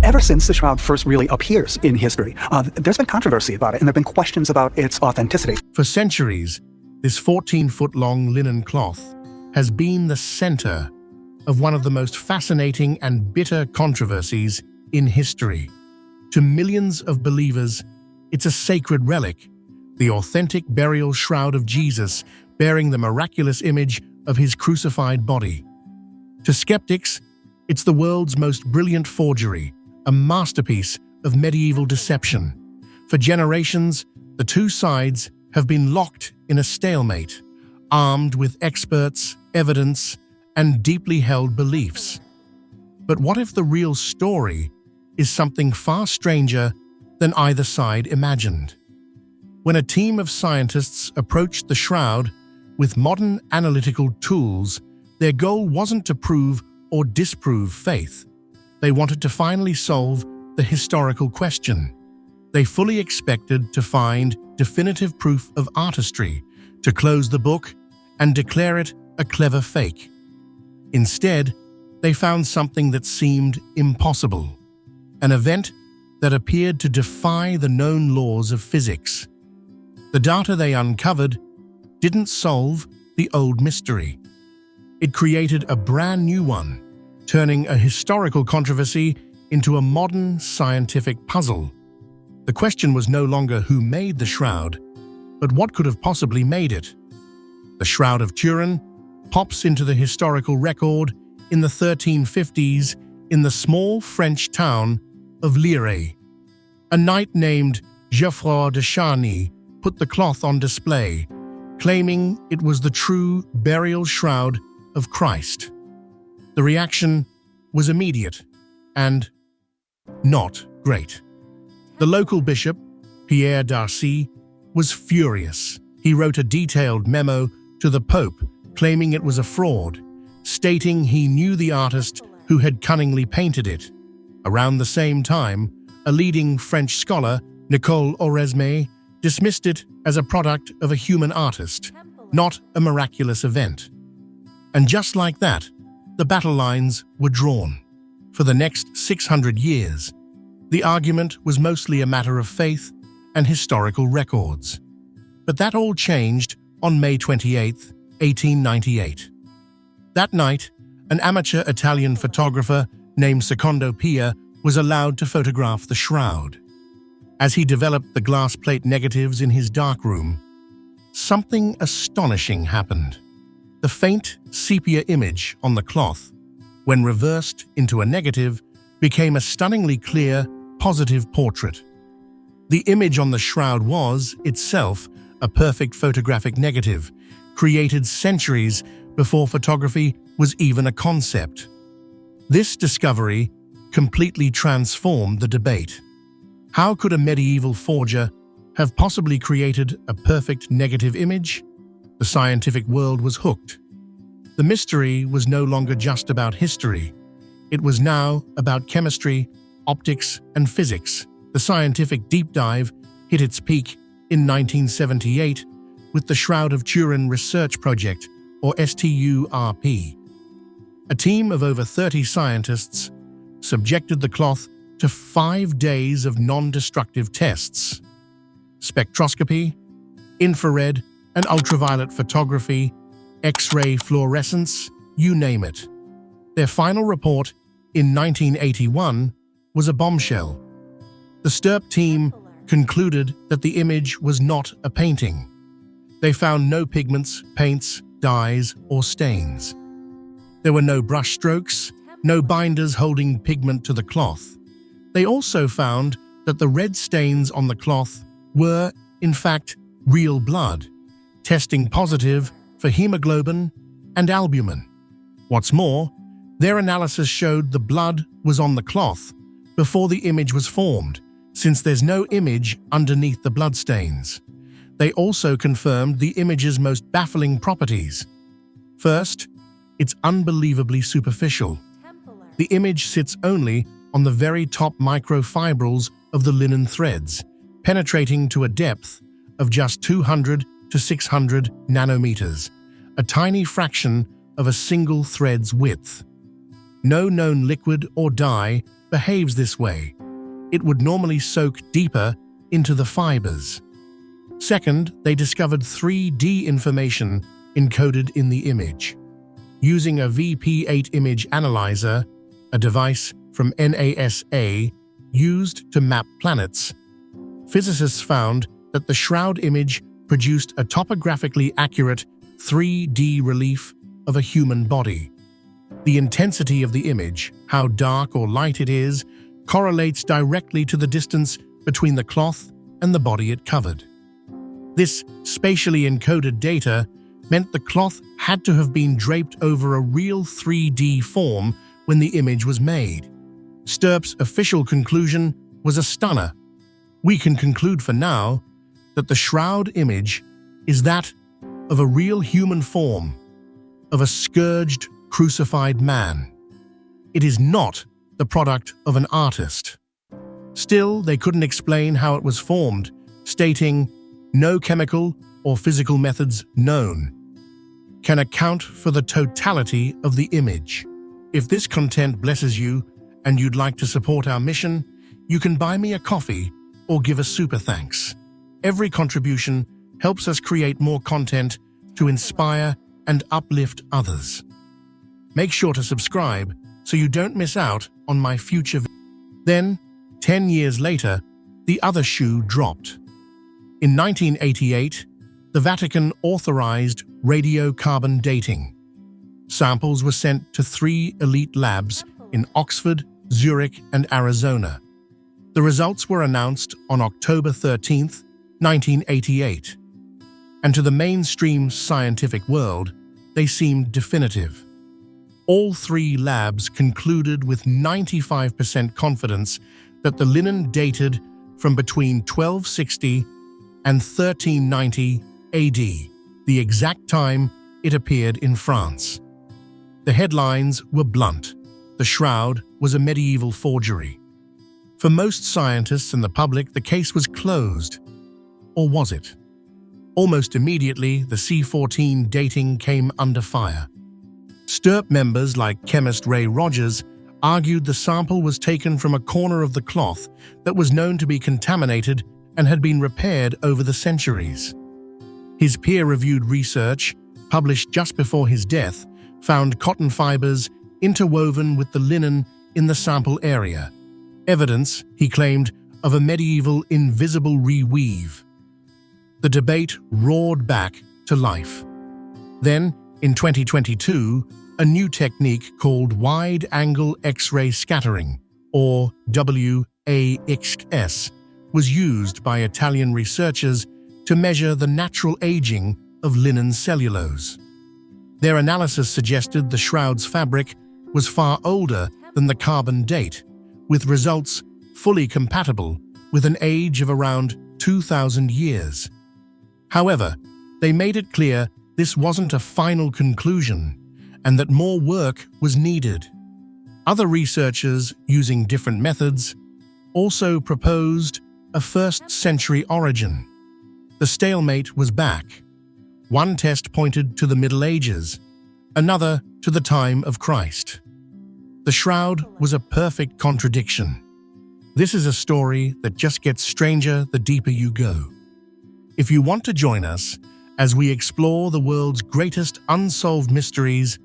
Ever since the shroud first really appears in history, there's been controversy about it, and there have been questions about its authenticity. For centuries, this 14-foot-long linen cloth has been the center of one of the most fascinating and bitter controversies in history. To millions of believers, it's a sacred relic, the authentic burial shroud of Jesus, bearing the miraculous image of his crucified body. To skeptics, it's the world's most brilliant forgery, a masterpiece of medieval deception. For generations, the two sides have been locked in a stalemate, armed with experts, evidence, and deeply held beliefs. But what if the real story is something far stranger than either side imagined? When a team of scientists approached the shroud with modern analytical tools, their goal wasn't to prove or disprove faith. They wanted to finally solve the historical question. They fully expected to find definitive proof of artistry, to close the book and declare it a clever fake. Instead, they found something that seemed impossible, an event that appeared to defy the known laws of physics. The data they uncovered didn't solve the old mystery. It created a brand new one, turning a historical controversy into a modern scientific puzzle. The question was no longer who made the shroud, but what could have possibly made it. The Shroud of Turin pops into the historical record in the 1350s in the small French town of Lire. A knight named Geoffroy de Charny put the cloth on display, claiming it was the true burial shroud of Christ. The reaction was immediate and not great. The local bishop, Pierre Darcy, was furious. He wrote a detailed memo to the Pope claiming it was a fraud, stating he knew the artist who had cunningly painted it. Around the same time, a leading French scholar, Nicole Oresme, dismissed it as a product of a human artist, not a miraculous event. And just like that, the battle lines were drawn. For the next 600 years, the argument was mostly a matter of faith and historical records. But that all changed on May 28, 1898. That night, an amateur Italian photographer named Secondo Pia was allowed to photograph the shroud. As he developed the glass plate negatives in his darkroom, something astonishing happened. The faint sepia image on the cloth, when reversed into a negative, became a stunningly clear, positive portrait. The image on the shroud was, itself, a perfect photographic negative, created centuries before photography was even a concept. This discovery completely transformed the debate. How could a medieval forger have possibly created a perfect negative image? The scientific world was hooked. The mystery was no longer just about history. It was now about chemistry, optics, and physics. The scientific deep dive hit its peak in 1978 with the Shroud of Turin Research Project, or STURP. A team of over 30 scientists subjected the cloth to 5 days of non-destructive tests. Spectroscopy, infrared and ultraviolet photography, X-ray fluorescence, you name it. Their final report in 1981 was a bombshell. The STURP team concluded that the image was not a painting. They found no pigments, paints, dyes, or stains. There were no brush strokes, no binders holding pigment to the cloth. They also found that the red stains on the cloth were, in fact, real blood, testing positive for hemoglobin and albumin. What's more, their analysis showed the blood was on the cloth before the image was formed, since there's no image underneath the bloodstains. They also confirmed the image's most baffling properties. First, it's unbelievably superficial. The image sits only on the very top microfibrils of the linen threads, penetrating to a depth of just 200 to 600 nanometers, a tiny fraction of a single thread's width. No known liquid or dye behaves this way. It would normally soak deeper into the fibers. Second, they discovered 3D information encoded in the image. Using a VP8 image analyzer, a device from NASA used to map planets, physicists found that the Shroud image produced a topographically accurate 3D relief of a human body. The intensity of the image, how dark or light it is, correlates directly to the distance between the cloth and the body it covered. This spatially encoded data meant the cloth had to have been draped over a real 3D form when the image was made. Stirp's official conclusion was a stunner. We can conclude for now that the Shroud image is that of a real human form, of a scourged, crucified man. It is not the product of an artist. Still, they couldn't explain how it was formed, stating, "No chemical or physical methods known can account for the totality of the image." If this content blesses you and you'd like to support our mission, you can buy me a coffee or give a super thanks. Every contribution helps us create more content to inspire and uplift others. Make sure to subscribe so you don't miss out on my future videos. Then, 10 years later, the other shoe dropped. In 1988, the Vatican authorized radiocarbon dating. Samples were sent to 3 elite labs in Oxford, Zurich, and Arizona. The results were announced on October 13, 1988. And to the mainstream scientific world, they seemed definitive. All 3 labs concluded with 95% confidence that the linen dated from between 1260 and 1390 AD, the exact time it appeared in France. The headlines were blunt. The Shroud was a medieval forgery. For most scientists and the public, the case was closed. Or was it? Almost immediately, the C14 dating came under fire. Stirp members like chemist Ray Rogers argued the sample was taken from a corner of the cloth that was known to be contaminated and had been repaired over the centuries. His peer-reviewed research, published just before his death, found cotton fibers interwoven with the linen in the sample area. Evidence, he claimed, of a medieval invisible reweave. The debate roared back to life. Then, in 2022, a new technique called wide-angle X-ray scattering, or WAXS, was used by Italian researchers to measure the natural aging of linen cellulose. Their analysis suggested the Shroud's fabric was far older than the carbon date, with results fully compatible with an age of around 2,000 years. However, they made it clear this wasn't a final conclusion and that more work was needed. Other researchers, using different methods, also proposed a first-century origin. The stalemate was back. One test pointed to the Middle Ages, another to the time of Christ. The Shroud was a perfect contradiction. This is a story that just gets stranger the deeper you go. If you want to join us as we explore the world's greatest unsolved mysteries,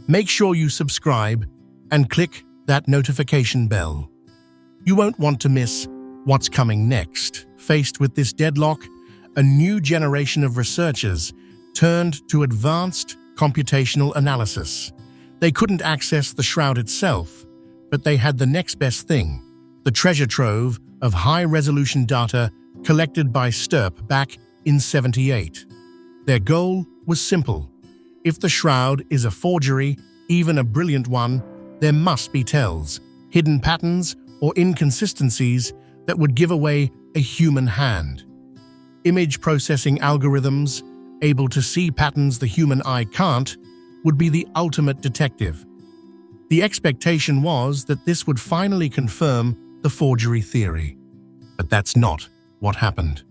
make sure you subscribe and click that notification bell. You won't want to miss what's coming next. Faced with this deadlock, a new generation of researchers turned to advanced computational analysis. They couldn't access the Shroud itself, but they had the next best thing, the treasure trove of high-resolution data collected by Stirp back in '78. Their goal was simple. If the Shroud is a forgery, even a brilliant one, there must be tells, hidden patterns, or inconsistencies that would give away a human hand. Image processing algorithms, able to see patterns the human eye can't, would be the ultimate detective. The expectation was that this would finally confirm the forgery theory. But that's not what happened.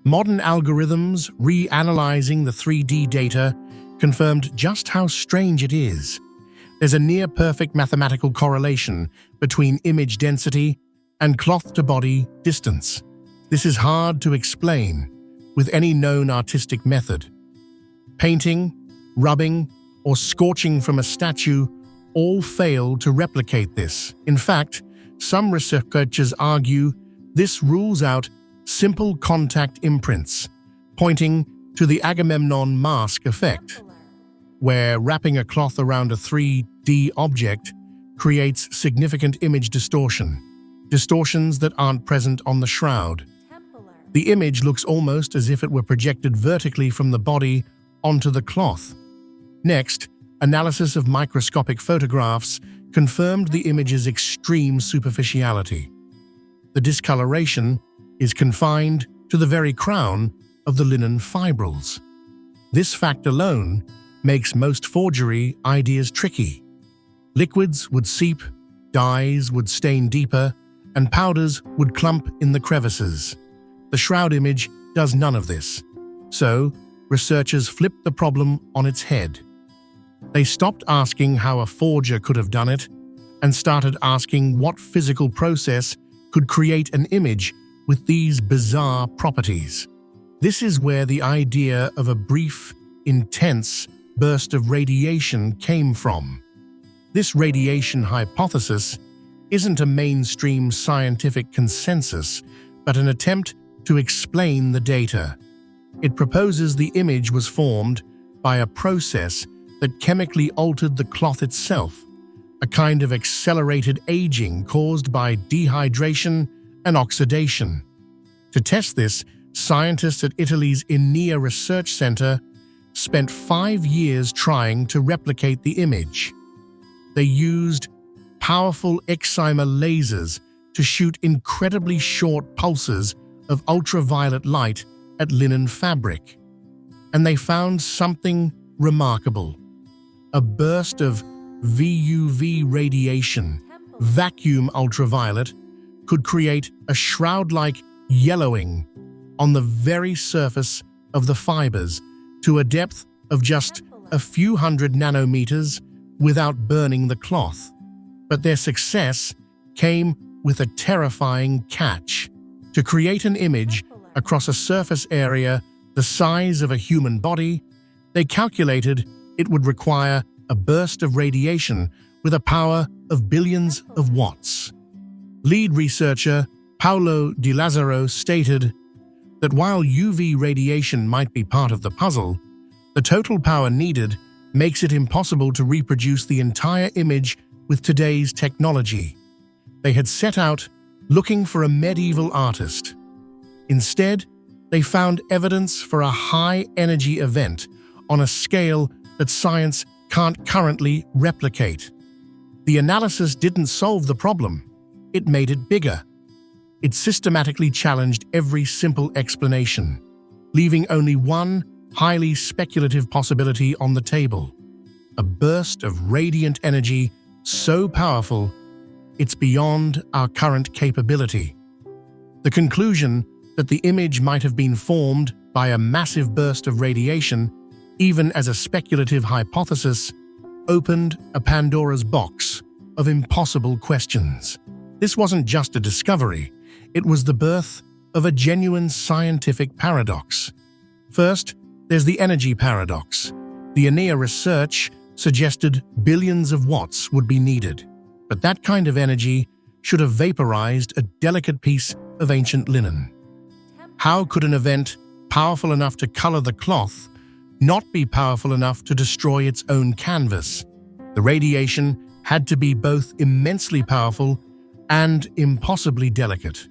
Modern algorithms reanalyzing the 3D data confirmed just how strange it is. There's a near-perfect mathematical correlation between image density and cloth-to-body distance. This is hard to explain with any known artistic method. Painting, rubbing, or scorching from a statue all fail to replicate this. In fact, some researchers argue this rules out simple contact imprints, pointing to the Agamemnon mask effect, where wrapping a cloth around a 3D object creates significant image distortions that aren't present on the shroud. The image looks almost as if it were projected vertically from the body onto the cloth. Next, analysis of microscopic photographs confirmed the image's extreme superficiality. The discoloration is confined to the very crown of the linen fibrils. This fact alone makes most forgery ideas tricky. Liquids would seep, dyes would stain deeper, and powders would clump in the crevices. The shroud image does none of this. So, researchers flipped the problem on its head. They stopped asking how a forger could have done it and started asking what physical process could create an image with these bizarre properties. This is where the idea of a brief, intense burst of radiation came from. This radiation hypothesis isn't a mainstream scientific consensus, but an attempt to explain the data. It proposes the image was formed by a process that chemically altered the cloth itself, a kind of accelerated aging caused by dehydration and oxidation. To test this, scientists at Italy's INEA Research Center spent 5 years trying to replicate the image. They used powerful excimer lasers to shoot incredibly short pulses of ultraviolet light at linen fabric. And they found something remarkable. A burst of VUV radiation, vacuum ultraviolet, could create a shroud-like yellowing on the very surface of the fibers to a depth of just a few hundred nanometers without burning the cloth. But their success came with a terrifying catch. To create an image across a surface area the size of a human body, they calculated it would require a burst of radiation with a power of billions of watts. Lead researcher Paolo Di Lazzaro stated that while UV radiation might be part of the puzzle, the total power needed makes it impossible to reproduce the entire image with today's technology. They had set out looking for a medieval artist. Instead, they found evidence for a high-energy event on a scale that science can't currently replicate. The analysis didn't solve the problem. It made it bigger. It systematically challenged every simple explanation, leaving only one highly speculative possibility on the table: a burst of radiant energy so powerful it's beyond our current capability. The conclusion that the image might have been formed by a massive burst of radiation, even as a speculative hypothesis, opened a Pandora's box of impossible questions. This wasn't just a discovery, it was the birth of a genuine scientific paradox. First, there's the energy paradox. The INEA research suggested billions of watts would be needed, but that kind of energy should have vaporized a delicate piece of ancient linen. How could an event powerful enough to color the cloth not be powerful enough to destroy its own canvas? The radiation had to be both immensely powerful and impossibly delicate,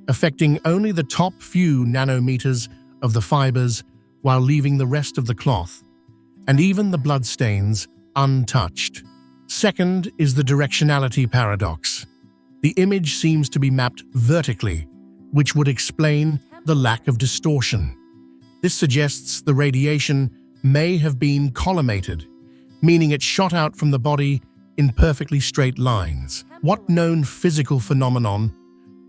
affecting only the top few nanometers of the fibers while leaving the rest of the cloth, and even the bloodstains, untouched. Second is the directionality paradox. The image seems to be mapped vertically, which would explain the lack of distortion. This suggests the radiation may have been collimated, meaning it shot out from the body in perfectly straight lines. What known physical phenomenon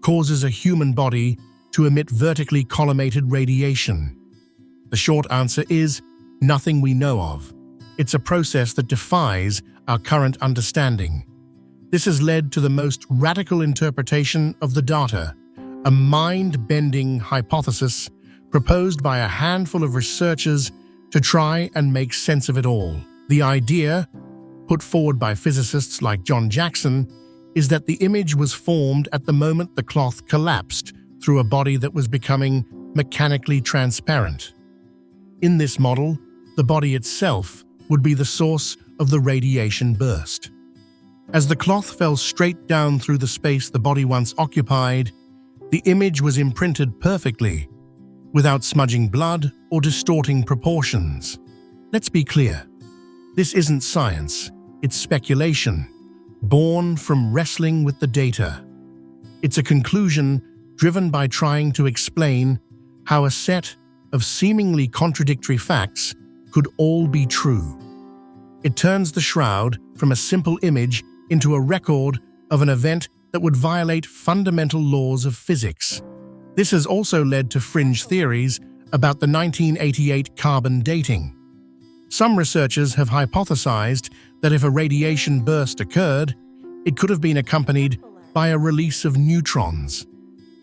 causes a human body to emit vertically collimated radiation? The short answer is nothing we know of. It's a process that defies our current understanding. This has led to the most radical interpretation of the data, a mind-bending hypothesis proposed by a handful of researchers to try and make sense of it all. The idea, put forward by physicists like John Jackson, is that the image was formed at the moment the cloth collapsed through a body that was becoming mechanically transparent. In this model, the body itself would be the source of the radiation burst. As the cloth fell straight down through the space the body once occupied, the image was imprinted perfectly, without smudging blood or distorting proportions. Let's be clear, this isn't science, it's speculation, born from wrestling with the data. It's a conclusion driven by trying to explain how a set of seemingly contradictory facts could all be true. It turns the shroud from a simple image into a record of an event that would violate fundamental laws of physics. This has also led to fringe theories about the 1988 carbon dating. Some researchers have hypothesized that if a radiation burst occurred, it could have been accompanied by a release of neutrons.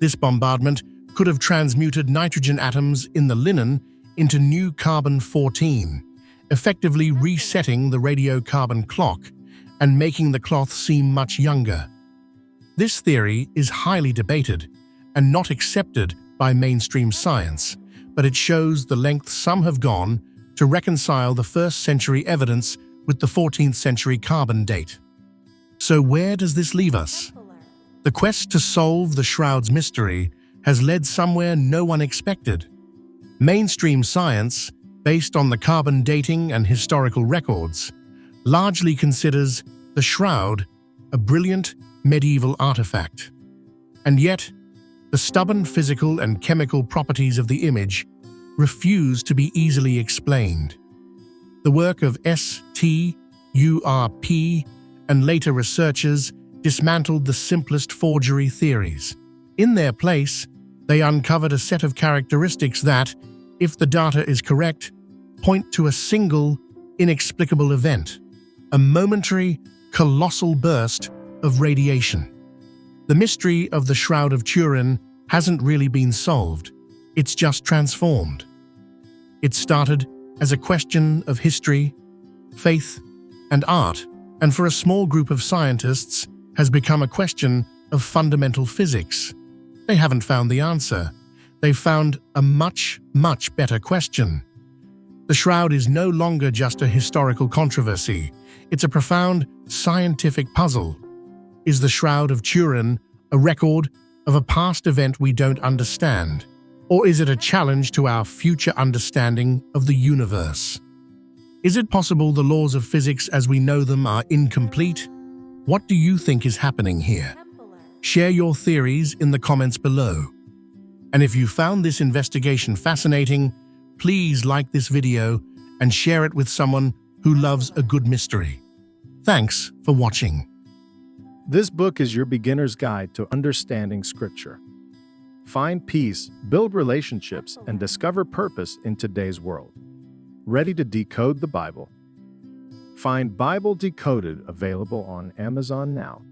This bombardment could have transmuted nitrogen atoms in the linen into new carbon-14, effectively resetting the radiocarbon clock and making the cloth seem much younger. This theory is highly debated and not accepted by mainstream science, but it shows the length some have gone to reconcile the 1st century evidence with the 14th century carbon date. So where does this leave us? The quest to solve the shroud's mystery has led somewhere no one expected. Mainstream science, based on the carbon dating and historical records, largely considers the shroud a brilliant medieval artifact. And yet, the stubborn physical and chemical properties of the image refuse to be easily explained. The work of STURP and later researchers dismantled the simplest forgery theories. In their place, they uncovered a set of characteristics that, if the data is correct, point to a single, inexplicable event, a momentary, colossal burst of radiation. The mystery of the Shroud of Turin hasn't really been solved, it's just transformed. It started as a question of history, faith, and art, and for a small group of scientists has become a question of fundamental physics. They haven't found the answer. They've found a much, much better question. The shroud is no longer just a historical controversy. It's a profound scientific puzzle. Is the Shroud of Turin a record of a past event we don't understand? Or is it a challenge to our future understanding of the universe? Is it possible the laws of physics as we know them are incomplete? What do you think is happening here? Share your theories in the comments below. And if you found this investigation fascinating, please like this video and share it with someone who loves a good mystery. Thanks for watching. This book is your beginner's guide to understanding Scripture. Find peace, build relationships, and discover purpose in today's world. Ready to decode the Bible? Find Bible Decoded available on Amazon now.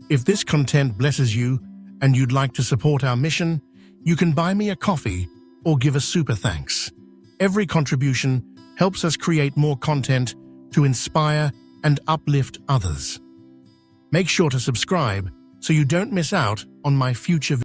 If this content blesses you and you'd like to support our mission, you can buy me a coffee or give a super thanks. Every contribution helps us create more content to inspire and uplift others. Make sure to subscribe so you don't miss out on my future videos.